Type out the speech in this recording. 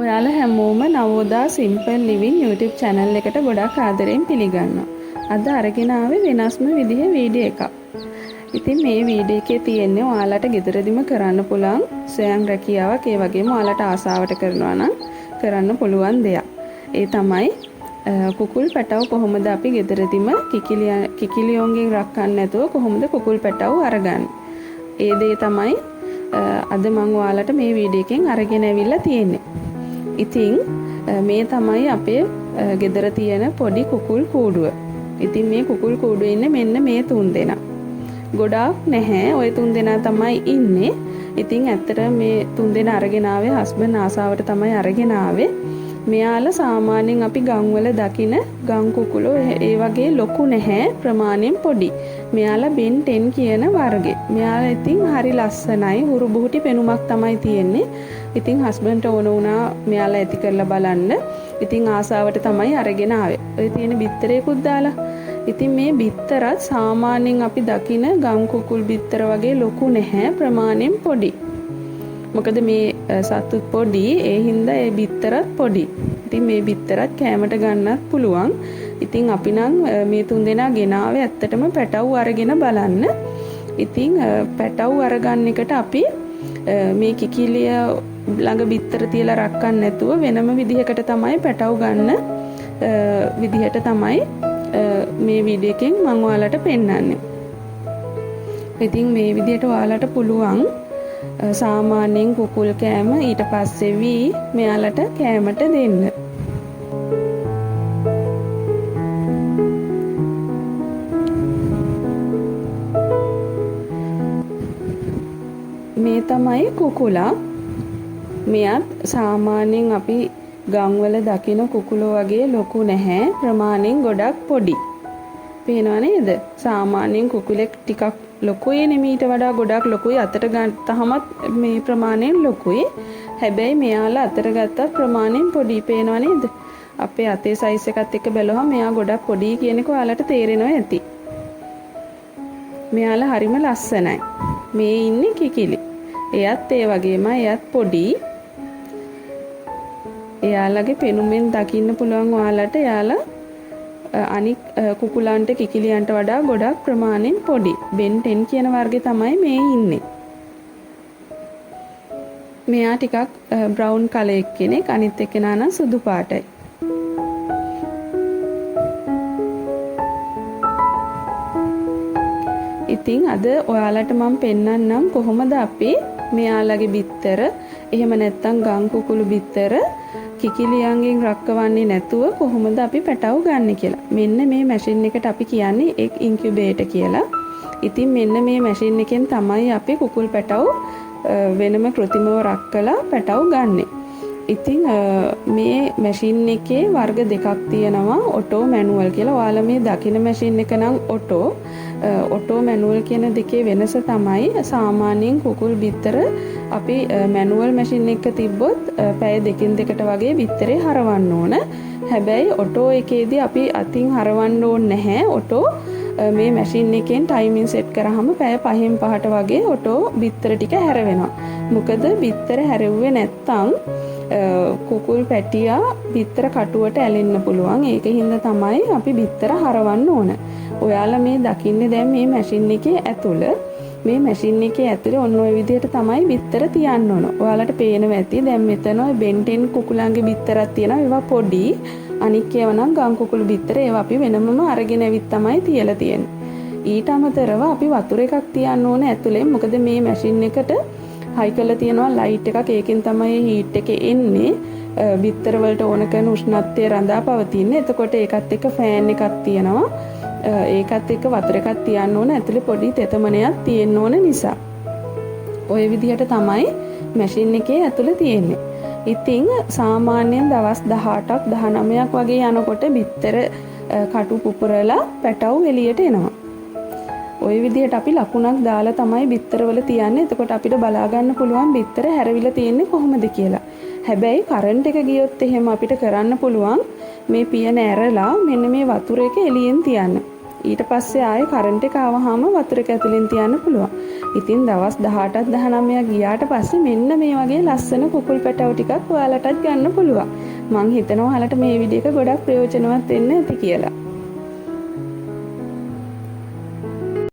ඔයාලා හැමෝම නවෝදා simple living YouTube channel එකට ගොඩක් ආදරෙන් පිළිගන්නවා. අද අරගෙන ආවේ වෙනස්ම විදිහේ වීඩියෝ එකක්. ඉතින් මේ වීඩියෝ එකේ තියෙන්නේ ඔයාලට ගෙදරදිම කරන්න පුළුවන් සොයන් රැකියාවක්, ඒ වගේම ඔයාලට ආසාවට කරනවා නම් කරන්න පුළුවන් දෙයක්. ඒ තමයි කුකුල් පැටව කොහොමද අපි ගෙදරදිම කිකිලියොන්ගෙන් රක්කන්න නැතුව කොහොමද කුකුල් පැටව අරගන්නේ. ඒ දේ තමයි අද මම ඔයාලට මේ වීඩියෝ එකෙන් අරගෙන ඇවිල්ලා තියෙන්නේ. ඉතින් මේ තමයි අපේ ගෙදර තියෙන පොඩි කුකුල් කූඩුව. ඉතින් මේ කුකුල් කූඩුවේ ඉන්නේ මෙන්න මේ 3 දෙනා. ගොඩාක් නැහැ, ওই 3 දෙනා තමයි ඉන්නේ. ඉතින් ඇත්තට මේ 3 දෙනා අරගෙන ආවේ හස්බන්ඩ් ආසාවට තමයි අරගෙන ආවේ. මෙයාලා සාමාන්‍යයෙන් අපි ගම්වල දකින ගම් කුකුලෝ ඒ වගේ ලොකු නැහැ, ප්‍රමාණයෙන් පොඩි. මෙයාලා බෙන් 10 කියන වර්ගේ. මෙයාලා ඉතින් හරි ලස්සනයි, හුරු බුහුටි පෙනුමක් තමයි තියෙන්නේ. ඉතින් හස්බන්ඩ්ට ඕන වුණා මෙයාලා ඇති කරලා බලන්න. ඉතින් ආසාවට තමයි අරගෙන ආවේ. ඔය තියෙන බිත්තරේකුත් දාලා. ඉතින් මේ බිත්තරත් සාමාන්‍යයෙන් අපි දකින ගම් කුකුල් බිත්තර වගේ ලොකු නැහැ, ප්‍රමාණයෙන් පොඩි. මොකද මේ සතුත් පොඩි, ඒ හින්දා ඒ බිත්තරත් පොඩි. ඉතින් මේ බිත්තරත් කෑමට ගන්නත් පුළුවන්. ඉතින් අපි නම් මේ 3 දෙනා ගෙනාවේ ඇත්තටම පැටව් අරගෙන බලන්න. ඉතින් පැටව් අරගන්න එකට අපි මේ කිකිලිය ළඟ බිත්තර තියලා රක්කන්න නැතුව වෙනම විදිහකට තමයි පැටව් ගන්න විදිහට තමයි මේ වීඩියෝ එකෙන් මම ඔයාලට පෙන්නන්නේ. ඉතින් මේ විදිහට ඔයාලට පුළුවන් සාමාන්‍යයෙන් කුකුල් කෑම ඊට පස්සේ වී මෙයාලට කෑමට දෙන්න. මේ තමයි කුකුලා. මෙයත් සාමාන්‍යයෙන් අපි ගම්වල දකින කුකුලෝ වගේ ලොකු නැහැ, ප්‍රමාණයෙන් ගොඩක් පොඩි. පේනව නේද? සාමාන්‍යයෙන් කුකුලෙක් ටිකක් ලොකුයි නේ, මීට වඩා ගොඩක් ලොකුයි. අතට ගත්තහමත් මේ ප්‍රමාණයෙන් ලොකුයි. හැබැයි මෙයාලා අතට ගත්තත් ප්‍රමාණයෙන් පොඩි. පේනව නේද? අපේ අතේ සයිස් එකත් එක්ක බැලුවම මෙයා ගොඩක් පොඩි කියන එක ඔයාලට තේරෙනවා ඇති. මෙයාලා හරිම ලස්සනයි. මේ ඉන්නේ කිකිලි. එයත් ඒ වගේම එයත් පොඩි. එයාලගේ පෙනුමෙන් දකින්න පුළුවන් ඔයාලට එයාලා අනික් කුකුලන්ට කිකිලියන්ට වඩා ගොඩක් ප්‍රමාණයෙන් පොඩි. බෙන් 10 කියන වර්ගේ තමයි මේ ඉන්නේ. මෙයා ටිකක් බ්‍රවුන් කලර් කෙනෙක්, අනිත් එක්කෙනා නම් සුදු පාටයි. ඉතින් අද ඔයාලට මම පෙන්නන්නම් කොහොමද අපි මෙයාලගේ බිත්තර, එහෙම නැත්නම් ගම් කුකුළු බිත්තර කිකිලියන්ගෙන් රක්කවන්නේ නැතුව කොහොමද අපි පැටව ගන්න කියලා. මෙන්න මේ මැෂින් එකට අපි කියන්නේ එක් ඉන්කියුබේටර් කියලා. ඉතින් මෙන්න මේ මැෂින් එකෙන් තමයි අපි කුකුල් පැටව වෙනම කෘත්‍රිමව රක්කලා පැටව ගන්නෙ. ඉතින් මේ මැෂින් එකේ වර්ග දෙකක් තියෙනවා, ඔටෝ මැනුවල් කියලා. ඔයාලා මේ දකින මැෂින් එක නම් ඔටෝ මැනුවල් කියන දෙකේ වෙනස තමයි සාමාන්‍යයෙන් කුකුල් බිත්තර අපි මැනුවල් මැෂින් එක තිබ්බොත් පැය දෙකකින් දෙකට වගේ බිත්තරේ හරවන්න ඕන. හැබැයි ඔටෝ එකේදී අපි අතින් හරවන්න ඕනේ නැහැ. ඔටෝ මේ මැෂින් එකෙන් ටයිමින් සෙට් කරාම පැය 5න් 5ට වගේ ඔටෝ බිත්තර ටික හැරවෙනවා. මොකද බිත්තර හැරෙව්වේ නැත්තම් කුකුල් පැටියා බිත්තර කටුවට ඇලෙන්න පුළුවන්. ඒක හින්දා තමයි අපි බිත්තර හරවන්න ඕන. ඔයාලා මේ දකින්නේ දැන් මේ මැෂින් එකේ ඇතුළ. මේ මැෂින් එකේ ඇතුලේ ඔන්න ඔය විදිහට තමයි බිත්තර තියන්න ඕන. ඔයාලට පේනවා ඇති දැන් මෙතන ඔය බෙන් 10 කුකුලන්ගේ බිත්තරක් තියෙනවා. ඒවා පොඩි. අනික් ඒවා නම් ගම් කුකුළු බිත්තර. ඒවා අපි වෙනමම අරගෙන ඇවිත් තමයි තියලා තියෙන්නේ. ඊට අමතරව අපි වතුර එකක් තියන්න ඕන ඇතුලේ. මොකද මේ මැෂින් එකට හයි කරලා තියෙනවා ලයිට් එකක්. ඒකෙන් තමයි හීට් එක එන්නේ. බිත්තර වලට ඕන කරන උෂ්ණත්වය රඳා පවතින්නේ. එතකොට ඒකත් එක්ක ෆෑන් එකක් තියෙනවා. ඒකත් එක්ක වතුර එකක් තියන්න ඕන. ඇතුලේ පොඩි තෙතමනයක් තියෙන්න ඕන නිසා. ওই විදිහට තමයි මැෂින් එකේ ඇතුලේ තියෙන්නේ. ඉතින් සාමාන්‍යයෙන් දවස් 18ක් 19ක් වගේ යනකොට බිත්තර කටු පුපුරලා පැටව් එළියට එනවා. ওই විදිහට අපි ලකුණක් දාලා තමයි බිත්තරවල තියන්නේ. එතකොට අපිට බලා ගන්න පුළුවන් බිත්තර හැරවිලා තියෙන්නේ කොහොමද කියලා. හැබැයි කරන්ට් එක ගියොත් එහෙම අපිට කරන්න පුළුවන් මේ පියන ඇරලා මෙන්න මේ වතුර එක එළියෙන් තියන්න. ඊට පස්සේ ආයේ කරන්ට් එක ආවහම වතුර එක ඇතුලෙන් තියන්න පුළුවන්. ඉතින් දවස් 18ක් 19ක් ගියාට පස්සේ මෙන්න මේ වගේ ලස්සන කුකුල් පැටව ටිකක් ඔයාලටත් ගන්න පුළුවන්. මං හිතනවා ඔයාලට මේ වීඩියෝ එක ගොඩක් ප්‍රයෝජනවත් වෙන්න ඇති කියලා.